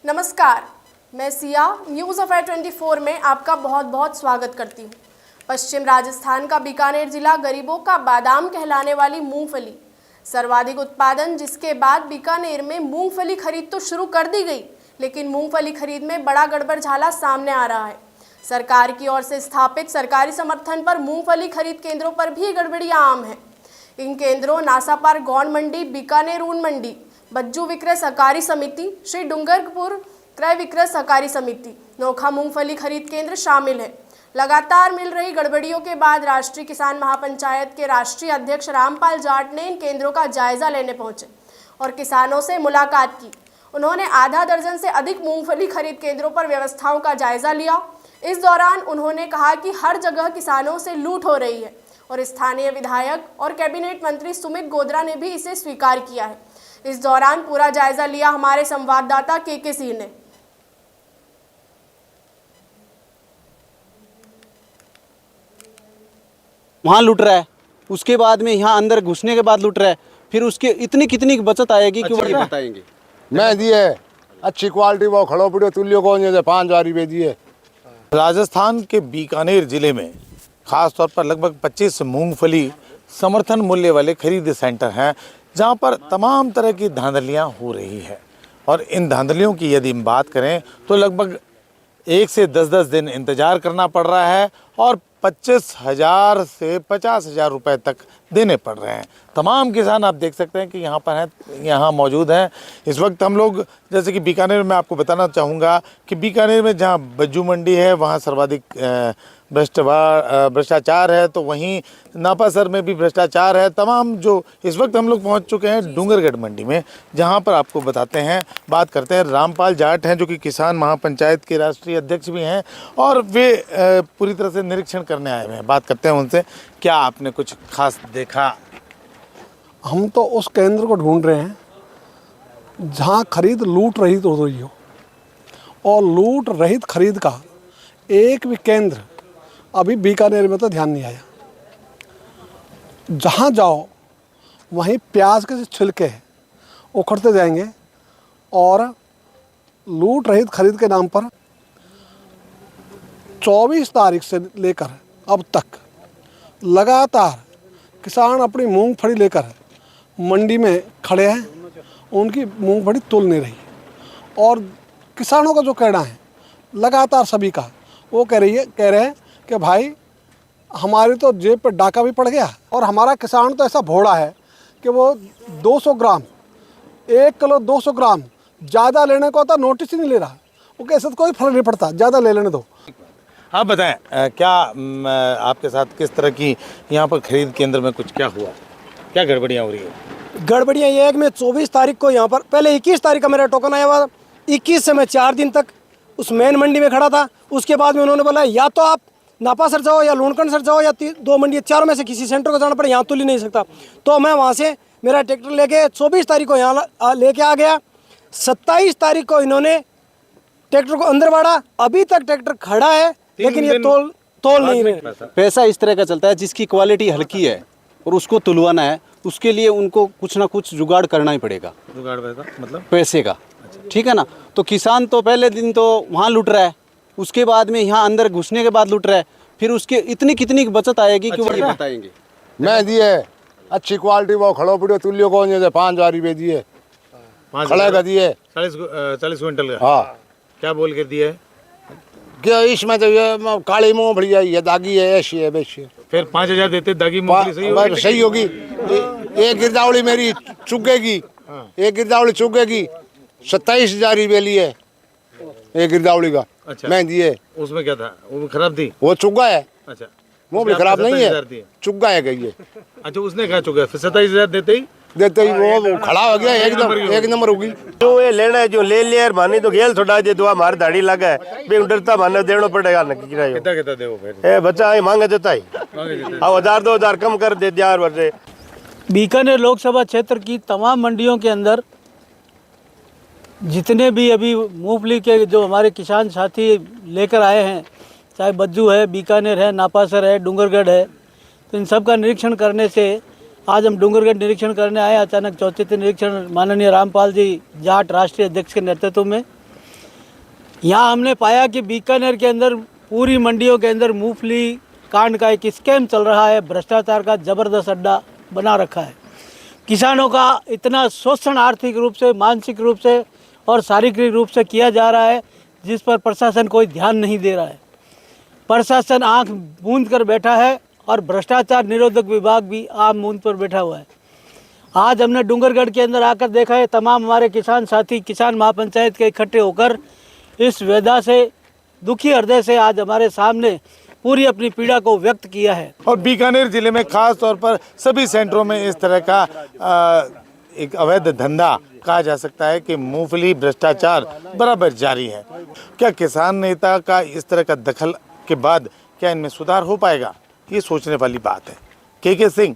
नमस्कार, मैं Siya news affair 24 में आपका बहुत बहुत स्वागत करती हूँ। पश्चिम राजस्थान का बीकानेर जिला गरीबों का बादाम कहलाने वाली मूंगफली सर्वाधिक उत्पादन, जिसके बाद बीकानेर में मूंगफली खरीद तो शुरू कर दी गई, लेकिन मूंगफली खरीद में बड़ा गड़बड़झाला सामने आ रहा है। सरकार की ओर से स्थापित सरकारी समर्थन पर मूंगफली खरीद केंद्रों पर भी गड़बड़ियां आम हैं। इन केंद्रों नासापार गौड़ मंडी, बीकानेर ऊन मंडी, बज्जू विक्रय सहकारी समिति, श्री डूंगरपुर क्रय विक्रय सहकारी समिति, नोखा मूंगफली खरीद केंद्र शामिल है। लगातार मिल रही गड़बड़ियों के बाद राष्ट्रीय किसान महापंचायत के राष्ट्रीय अध्यक्ष रामपाल जाट ने इन केंद्रों का जायजा लेने पहुंचे और किसानों से मुलाकात की। उन्होंने आधा दर्जन से अधिक मूंगफली खरीद केंद्रों पर व्यवस्थाओं का जायजा लिया। इस दौरान उन्होंने कहा कि हर जगह किसानों से लूट हो रही है और स्थानीय विधायक और कैबिनेट मंत्री सुमित गोद्रा ने भी इसे स्वीकार किया है। इस दौरान पूरा जायजा लिया हमारे संवाददाता के सिंह ने। वहाँ लूट रहा है, उसके बाद में यहाँ अंदर घुसने के बाद लूट रहा है, फिर उसके इतनी कितनी बचत आएगी कि वो बताएंगे। मैं दिए अच्छी क्वालिटी वो खड़ो पड़ो तुल्यो को 5,000 रुपये दिए। राजस्थान के बीकानेर जिले में खास तौर पर लगभग 25 मूंगफली समर्थन मूल्य वाले खरीद सेंटर हैं, जहां पर तमाम तरह की धांधलियां हो रही है। और इन धांधलियों की यदि हम बात करें तो लगभग 1 से 10 दिन इंतजार करना पड़ रहा है और 25,000 से 50,000 रुपए तक देने पड़ रहे हैं। तमाम किसान आप देख सकते हैं कि यहाँ पर हैं, यहाँ मौजूद हैं। इस वक्त हम लोग जैसे कि बीकानेर में आपको बताना चाहूँगा कि बीकानेर में जहाँ बज्जू मंडी है वहाँ सर्वाधिक भ्रष्टाचार है, तो वहीं नापासर में भी भ्रष्टाचार है। तमाम जो इस वक्त हम लोग पहुंच चुके हैं डूंगरगढ़ मंडी में, जहां पर आपको बताते हैं, बात करते हैं। रामपाल जाट हैं जो कि किसान महापंचायत के राष्ट्रीय अध्यक्ष भी हैं और वे पूरी तरह से निरीक्षण करने आए हुए हैं। बात करते हैं उनसे, क्या आपने कुछ खास देखा? हम तो उस केंद्र को ढूंढ रहे हैं जहां खरीद लूट रहित हो रही हो, और लूट रहित खरीद का एक भी केंद्र अभी बीकानेर में तो ध्यान नहीं आया। जहाँ जाओ वहीं प्याज के छिलके उखड़ते जाएंगे और लूट रहित खरीद के नाम पर 24 तारीख से लेकर अब तक लगातार किसान अपनी मूंगफली लेकर मंडी में खड़े हैं। उनकी मूंगफली तुल नहीं रही और किसानों का जो कहना है लगातार सभी का, वो कह रहे हैं कि भाई हमारी तो जेब पे डाका भी पड़ गया और हमारा किसान तो ऐसा भोड़ा है कि वो 200 ग्राम 1 किलो 200 ग्राम ज़्यादा लेने को तो नोटिस ही नहीं ले रहा। वो कैसे कोई फर्क नहीं पड़ता, ज़्यादा ले लेने दो। आप बताएं, क्या आपके साथ किस तरह की यहाँ पर खरीद केंद्र में कुछ क्या हुआ, क्या गड़बड़ियाँ हो रही है? गड़बड़ियाँ ये है कि मैं 24 तारीख को यहाँ पर, पहले 21 तारीख का मेरा टोकन आया हुआ, 21 से मैं 4 दिन तक उस मेन मंडी में खड़ा था। उसके बाद में उन्होंने बोला या तो आप नापा सर जाओ या लूणकंड सर जाओ या 2 मंडी, चारों में से किसी सेंटर को जाना पड़े, यहाँ तुल ही नहीं सकता। तो मैं वहाँ से मेरा ट्रैक्टर लेके 24 तारीख को यहाँ लेके आ गया। 27 तारीख को इन्होंने ट्रैक्टर को अंदर बाड़ा, अभी तक ट्रैक्टर खड़ा है लेकिन ये तोल नहीं रहे। पैसा इस तरह का चलता है, जिसकी क्वालिटी हल्की है और उसको तुलवाना है, उसके लिए उनको कुछ ना कुछ जुगाड़ करना ही पड़ेगा। जुगाड़ मतलब पैसे का, ठीक है ना। तो किसान तो पहले दिन तो वहाँ लूट रहा है, उसके बाद में यहाँ अंदर घुसने के बाद लूट रहा है, फिर उसके इतनी कितनी बचत आएगी कि वो बताएंगे। मैं दिए अच्छी क्वालिटी वो खड़ो पड़ो तुल्यो को 5,000 रुपये दिए, खड़ा का दिए 40 क्विंटल का। हाँ, क्या बोल के दिए? क्या इसमें तो ये काली मूंगफली है, ये दागी है, ऐसी है वैसी है। फिर 5,000 देते, दागी मूंगफली सही होगी। एक गिरदावड़ी मेरी चुगेगी, एक गिरदावड़ी चुगेगी 27,000 रुपये लिए एक गिरदावड़ी का। अच्छा। मैं दिए। उसमें क्या था? वो खराब थी? वो चुग्गा है। अच्छा, वो भी खराब नहीं है, चुग्गा है कहिए। अच्छा, उसने कहा चुग्गा, फिर 27,000 देते ही वो खड़ा हो गया, एक नंबर होगी। जो ये लेना है जो ले लिया मानी तो गेल थोड़ा दे दो, हमारी दाढ़ी लगा है बे डरता माने देना पड़ेगा ना किराया। कितना दे वो फिर? ए बच्चा ये मांगे देता ही, अब 1,000-2,000 कम कर दे यार। वर्षे बीकानेर लोकसभा क्षेत्र की तमाम मंडियों के अंदर जितने भी अभी मूंगफली के जो हमारे किसान साथी लेकर आए हैं, चाहे बज्जू है, बीकानेर है, नापासर है, डूंगरगढ़ है, तो इन सब का निरीक्षण करने से आज हम डूंगरगढ़ निरीक्षण करने आए। अचानक चौचित निरीक्षण माननीय रामपाल जी जाट राष्ट्रीय अध्यक्ष के नेतृत्व में यहाँ हमने पाया कि बीकानेर के अंदर पूरी मंडियों के अंदर मूंगफली कांड का एक स्कैम चल रहा है, भ्रष्टाचार का ज़बरदस्त अड्डा बना रखा है। किसानों का इतना शोषण आर्थिक रूप से, मानसिक रूप से और शारीरिक रूप से किया जा रहा है, जिस पर प्रशासन कोई ध्यान नहीं दे रहा है। प्रशासन आंख मूंद कर बैठा है और भ्रष्टाचार निरोधक विभाग भी आंख मूंद पर बैठा हुआ है। आज हमने डूंगरगढ़ के अंदर आकर देखा है, तमाम हमारे किसान साथी किसान महापंचायत के इकट्ठे होकर इस वेदना से, दुखी हृदय से आज हमारे सामने पूरी अपनी पीड़ा को व्यक्त किया है। और बीकानेर जिले में खास तौर पर सभी सेंटरों में इस तरह का एक अवैध धंधा कहा जा सकता है कि मूंगफली भ्रष्टाचार बराबर जारी है। क्या किसान नेता का इस तरह का दखल के बाद क्या इनमें सुधार हो पाएगा, ये सोचने वाली बात है। के सिंह,